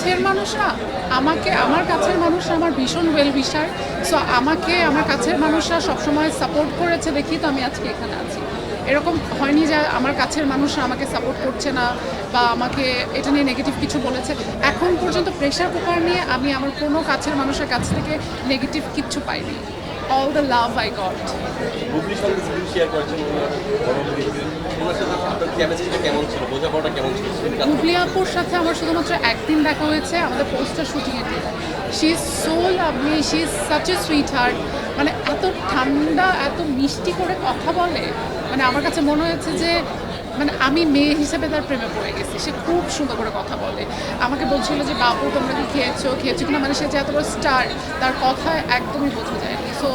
কাছের মানুষ না, আমার কাছের মানুষরা আমার ভীষণ ওয়েল উইশার। সো আমাকে আমার কাছের মানুষরা সবসময় সাপোর্ট করেছে দেখি তো আমি আজকে এখানে আছি। এরকম হয়নি যে আমার কাছের মানুষরা আমাকে সাপোর্ট করছে না বা আমাকে এটা নিয়ে নেগেটিভ কিছু বলেছে। এখন পর্যন্ত প্রেশার কুকার নিয়ে আমি আমার কোনো কাছের মানুষের কাছ থেকে নেগেটিভ কিচ্ছু পাইনি। All the love I got. বুবলির সঙ্গে স্ক্রিন শেয়ার করেছেন, ওনার সাথে আপনার কেমিস্ট্রিটা কেমন ছিল, বোঝাপড়াটা কেমন ছিল? বুবলি আপুর সাথে আমার শুধুমাত্র একদিন দেখা হয়েছে আমাদের পোস্টার শুটিংয়ের দিন। She is so lovely, she is such a sweet heart. মানে এত ঠান্ডা, এত মিষ্টি করে কথা বলে, মানে আমার কাছে মনে হয়েছে যে মানে আমি মেয়ে হিসেবে তার প্রেমে পড়ে গেছি। সে খুব সুন্দর করে কথা বলে। আমাকে বলছিল যে বাবু তোমরা কি খেয়েছো কিনা, মানে সে যে এত বড় স্টার তার কথায় একদমই বোঝা যায়নি। সো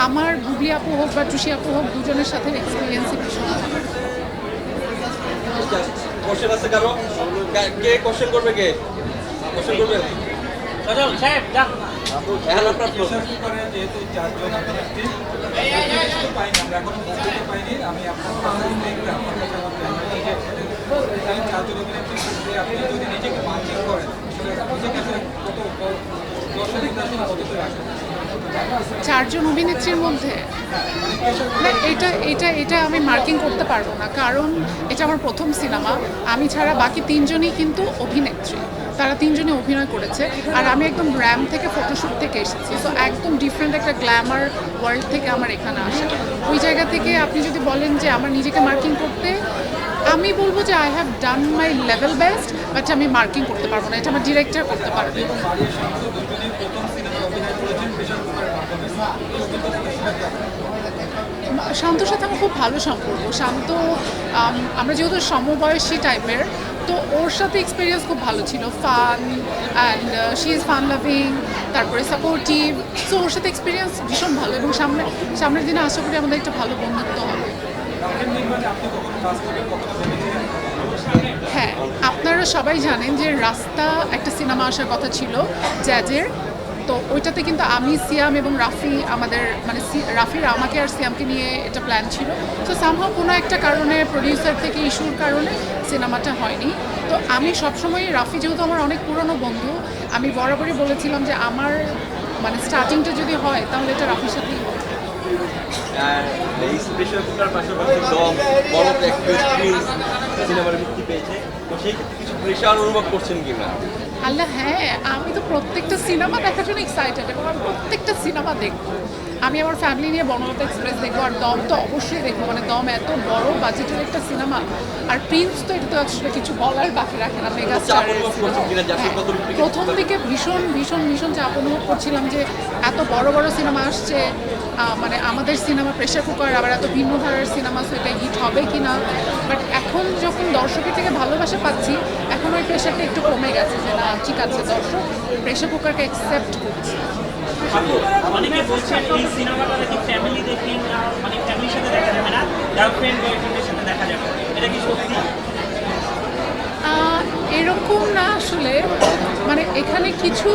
আমার বুবলি আপু হোক বা টুসি আপু হোক, দুজনের সাথে এক্সপিরিয়েন্সই ভীষণ ভালো। কোশ্চেন আছে কারো? কে কোশ্চেন করবে? কে কোশ্চেন করবে? সজল সাহেব যান। এখন আপনার প্রশ্ন। যেহেতু চারজন পাইনি, আমরা এখনো পৌঁছতে পাইনি। আমি আপনার আপনার কাছে আমার এখানে চারজন অভিনেত্রী আপনি যদি নিজেকে মার্কিং করেন, নিজেকে আসলে কত দর্শকের কাছে কত রাখেন? চারজন অভিনেত্রীর মধ্যে না, এটা আমি মার্কিং করতে পারবো না, কারণ এটা আমার প্রথম সিনেমা। আমি ছাড়া বাকি তিনজনই কিন্তু অভিনেত্রী, তারা তিনজনই অভিনয় করেছে। আর আমি একদম গ্র্যাম থেকে ফটোশ্যুট থেকে এসেছি, সো একদম ডিফারেন্ট একটা গ্ল্যামার ওয়ার্ল্ড থেকে আমার এখানে আসা। ওই জায়গা থেকে আপনি যদি বলেন যে আমার নিজেকে মার্কিং করতে, আমি বলবো যে I have done my level best, but আমি মার্কিং করতে পারবো না, এটা আমার ডিরেক্টর করতে পারবে। বাড়ির শান্ত দুজনেই প্রথম সিনেমায় অভিনয় করেছেন প্রেশার কুকারের মাধ্যমে। শান্তর সাথে আমার খুব ভালো সম্পর্ক। শান্ত, আমরা যেহেতু সমবয়সী টাইপের, তো ওর সাথে এক্সপিরিয়েন্স খুব ভালো ছিল। Fun and she is fun loving, তারপরে সাপোর্টিভ। সো ওর সাথে এক্সপিরিয়েন্স ভীষণ ভালো, এবং সামনের দিনে আশা করি আমাদের একটা ভালো বন্ধুত্ব হবে। হ্যাঁ, আপনারা সবাই জানেন যে রাস্তা একটা সিনেমা আসার কথা ছিল জ্যাজের। তো ওইটাতে কিন্তু আমি, সিয়াম এবং রাফি, আমাদের মানে রাফির আমাকে আর সিয়ামকে নিয়ে এটা প্ল্যান ছিল। তো সামহাও কোনো একটা কারণে, প্রডিউসার থেকে ইস্যুর কারণে সিনেমাটা হয়নি। তো আমি সবসময়, রাফি যেহেতু আমার অনেক পুরনো বন্ধু, আমি বরাবরই বলেছিলাম যে আমার মানে স্টার্টিংটা যদি হয় তাহলে এটা রাফির সাথেই হবে। আর এই স্পেশাল কুকার পাশাপাশি দম বড় একটা স্ক্রিন সিনেমার মুক্তি পেয়েছে, তো সেই ক্ষেত্রে কিছু প্রেশার অনুভব করছেন কিনা? আল্লাহ হ্যাঁ, আমি তো প্রত্যেকটা সিনেমা দেখার জন্য এক্সাইটেড, এবং আমি প্রত্যেকটা সিনেমা দেখবো। আমি আমার ফ্যামিলি নিয়ে বনলতা এক্সপ্রেস দেখবো, আর দম তো অবশ্যই দেখবো। মানে দম এত বড় বাজেটের একটা সিনেমা, আর প্রিন্স তো এটা তো আসলে কিছু বলার বাকি রাখে না, মেগা স্টারের। প্রথম দিকে ভীষণ ভীষণ ভীষণ চাপ অনুভব করছিলাম যে এত বড় বড় সিনেমা আসছে, মানে আমাদের সিনেমা প্রেশার কুকার, আবার এত ভিন্ন ধারার সিনেমা, সো এটা হিট হবে কি না। বাট এখন যখন দর্শকের থেকে ভালোবাসা পাচ্ছি, এখন ওই প্রেশারটা একটু কমে গেছে যে না ঠিক আছে, দর্শক প্রেশার কুকারকে অ্যাকসেপ্ট করছে। অনেকে বলছেন এই সিনেমাটা নাকি ফ্যামিলি দেখে না, মানে ফ্যামিলির সাথে দেখা যাবে না, গার্লফ্রেন্ড বয়ফ্রেন্ডের সাথে দেখা যাবে। এটা কি সত্যি? এরকম না আসলে, মানে এখানে কিছু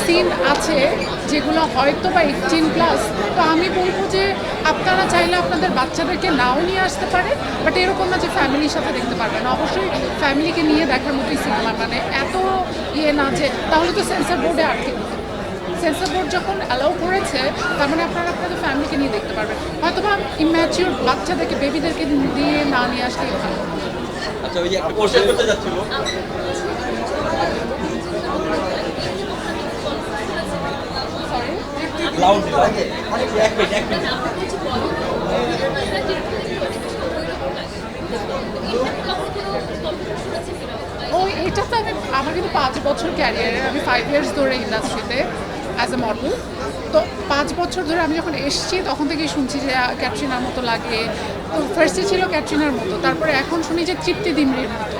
সিন আছে যেগুলো হয়তো বা 18+। তো আমি বলবো যে আপনারা চাইলে আপনাদের বাচ্চাদেরকে নাও নিয়ে আসতে পারে, বাট এরকম না যে ফ্যামিলির সাথে দেখতে পারবেন। অবশ্যই ফ্যামিলিকে নিয়ে দেখার মতোই সিনেমা, মানে এত না যে তাহলে তো সেন্সর বোর্ডে আটকে দিত। সেন্সর বোর্ড যখন অ্যালাউ করেছে, তার মানে আপনারা আপনাদের ফ্যামিলিকে নিয়ে দেখতে পারবেন। হয়তো বা ইম্যাচিউর বাচ্চাদেরকে, বেবিদেরকে দিয়ে না নিয়ে আসলেই ভালো। আচ্ছা, ওই যে একটা কোশ্চেন করতে যাচ্ছিল, লাউড এক মিনিট এটা তো আমার কিন্তু 5 বছর ক্যারিয়ারে, আমি 5 ইয়ার্স ধরে ইন্ডাস্ট্রিতে অ্যাজ এ মডেল। তো 5 বছর ধরে আমি যখন এসেছি তখন থেকেই শুনছি যে ক্যাটরিনার মতো লাগে। তো ফার্স্টে ছিল ক্যাটরিনার মতো, তারপরে এখন শুনি যে তৃপ্তি দিমরির মতো,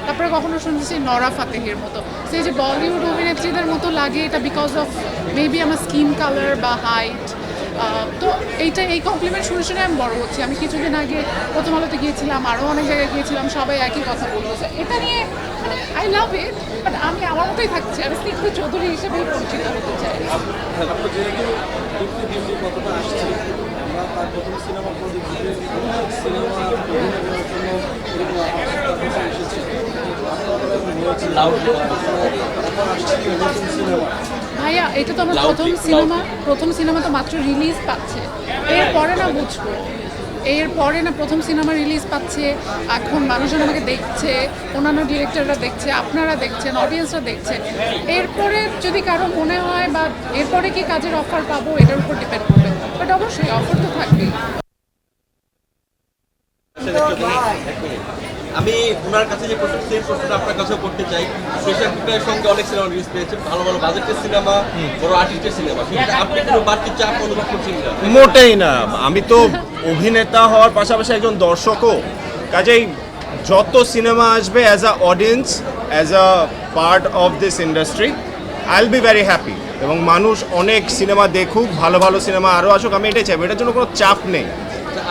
তারপরে কখনো শুনছি নরা ফাতেহির মতো। সেই যে বলিউড অভিনেত্রীদের মতো লাগে, এটা বিকজ অফ মেবি আমার স্কিন কালার বা হাইট। তো এই কমপ্লিমেন্ট শুনে শুনে আমি বড় হচ্ছি। আমি কিছুদিন আগে প্রথম আলোতে গিয়েছিলাম, আরও অনেক জায়গায় গিয়েছিলাম, সবাই একই কথা বলতেছে। এটা নিয়ে মানে আই লাভ ইট, বাট আমি আমার মতোই থাকছি, আমি স্নিগ্ধ চৌধুরী হিসেবেই পরিচিত হতে চাই। যেহেতু তৃপ্তি দিমরি কতটা আসছে, আমরা তার প্রথম সিনেমার পর সিনেমা অভিনয় করার জন্য এসেছি। ভাইয়া এটা তো আমার প্রথম সিনেমা তো মাত্র রিলিজ পাচ্ছে, এরপরে না বুঝবো, এরপরে না প্রথম সিনেমা রিলিজ পাচ্ছে, এখন মানুষজন আমাকে দেখছে, অন্যান্য ডিরেক্টররা দেখছে, আপনারা দেখছেন, অডিয়েন্সরা দেখছে, এরপরে যদি কারো মনে হয় বা এরপরে কি কাজের অফার পাবো এটার উপর ডিপেন্ড করবে, বাট অবশ্যই অফার তো থাকবেই। আমি ওনার কাছে যে প্রশ্ন সেই প্রশ্নটা আপনার কাছেও করতে চাই। প্রেশার কুকারের সঙ্গে অনেক সিনেমা রিলিজ পেয়েছে, ভালো ভালো বাজেটের সিনেমা, বড় আর্টিস্টের সিনেমা, সেটা আপনি কোনো বাড়তি চাপ অনুভব করছেন না? মোটেই না, আমি তো অভিনেতা হওয়ার পাশাপাশি একজন দর্শকও, কাজেই যত সিনেমা আসবে as a audience, as a part of this industry, I will be very happy. এবং মানুষ অনেক সিনেমা দেখুক, ভালো ভালো সিনেমা আরও আসুক, আমি এটাই চাইবো, এটার জন্য কোনো চাপ নেই।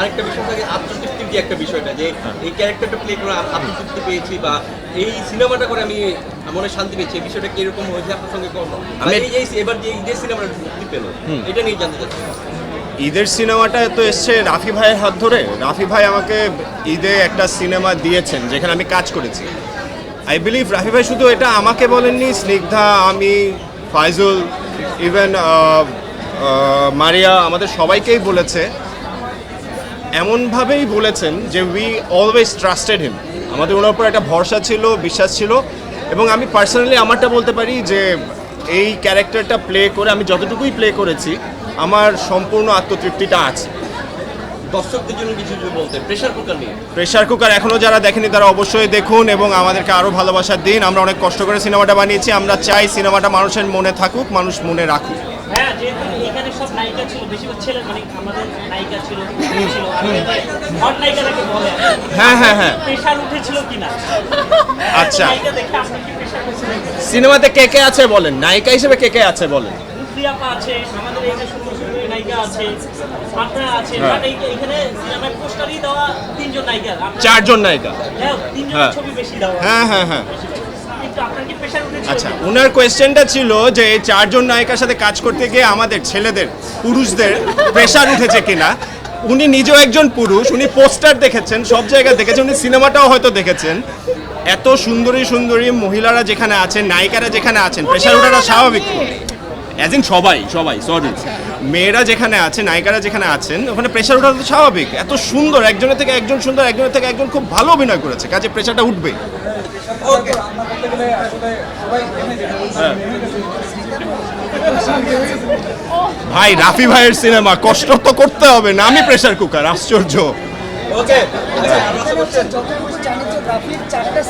আরেকটা বিষয় থাকে আত্মতৃপ্তির যে একটা বিষয়টা, যে এই ক্যারেক্টারটা প্লে করে আত্মতৃপ্তি পেয়েছি বা এই সিনেমাটা করে আমি মনে শান্তি পেয়েছি, এই বিষয়টা কিরকম হয়েছে আপনার সঙ্গে কোনো? এবার যে ঈদের সিনেমাটা মুক্তি পেল, এটা নিয়ে জানতে চাচ্ছি। ঈদের সিনেমাটা তো এসছে রাফি ভাইয়ের হাত ধরে। রাফি ভাই আমাকে ঈদে একটা সিনেমা দিয়েছেন যেখানে আমি কাজ করেছি। আই বিলিভ রাফি ভাই শুধু এটা আমাকে বলেননি, স্নিগ্ধা, আমি, ফাইজুল, ইভেন মারিয়া, আমাদের সবাইকেই বলেছে। এমনভাবেই বলেছেন যে উই অলওয়েজ ট্রাস্টেড হিম, আমাদের ওনার উপর একটা ভরসা ছিল, বিশ্বাস ছিল। এবং আমি পার্সোনালি আমারটা বলতে পারি যে এই ক্যারেক্টারটা প্লে করে আমি যতটুকুই প্লে করেছি আমার সম্পূর্ণ আত্মতৃপ্তিটা আছে। দর্শকদের জন্য কিছু যদি বলতে, প্রেশার কুকার নিয়ে। প্রেশার কুকার এখনও যারা দেখেনি তারা অবশ্যই দেখুন এবং আমাদেরকে আরও ভালোবাসার দিন। আমরা অনেক কষ্ট করে সিনেমাটা বানিয়েছি, আমরা চাই সিনেমাটা মানুষের মনে থাকুক, মানুষ মনে রাখুক। হ্যাঁ, যেহেতু এখানে সব নায়িকা ছিল, বেশিরভাগ ছেলে, মানে আমাদের নায়িকা ছিল, হট নায়িকাটাকে বলে, হ্যাঁ হ্যাঁ হ্যাঁ, প্রেশার উঠেছিল কিনা? আচ্ছা, নায়িকা দেখে আপনার কি প্রেশার উঠেছিল? সিনেমাতে কে কে আছে বলেন, নায়িকা হিসেবে কে কে আছে বলেন? প্রিয়াপা আছে, আমাদের এই যে সুন্দর সুন্দর নায়িকা আছে, আপনারা আছে, হ্যাঁ। বাট এখানে সিনেমায় পোস্টারই দেওয়া 3 জন নায়িকা, 4 জন নায়িকা। হ্যাঁ, 3 জন হ্যাঁ। ছবি বেশি দেওয়া। হ্যাঁ হ্যাঁ হ্যাঁ। কিন্তু আপনার কি প্রেশার উঠেছিল? আচ্ছা, ওনার কোয়েশ্চেনটা ছিল যে এই 4 জন নায়িকার সাথে কাজ করতে গিয়ে আমাদের ছেলেদের, পুরুষদের প্রেশার উঠেছে কিনা। উনি নিজেও একজন পুরুষ, উনি পোস্টার দেখেছেন, সব জায়গায় দেখেছেন, উনি সিনেমাটাও হয়তো দেখেছেন। এত সুন্দরী সুন্দরী মহিলারা যেখানে আছেন, নায়িকারা যেখানে আছেন, প্রেশার ওঠাটা স্বাভাবিক। অ্যাজ ইন সবাই সরি, মেয়েরা যেখানে আছে, নায়িকারা যেখানে আছেন, ওখানে প্রেশার ওঠা তো স্বাভাবিক। এত সুন্দর, একজনের থেকে একজন সুন্দর, একজনের থেকে একজন খুব ভালো অভিনয় করেছে, কাজে প্রেশারটা উঠবেই। রান্না করতে গেলে আসলে সবাই থেমে যায়। ভাই, রাফি ভাইয়ের সিনেমা, কষ্ট তো করতে হবে না, আমি প্রেশার কুকার, আশ্চর্য। ওকে, যতটুকু জানি যে রাফির 4টা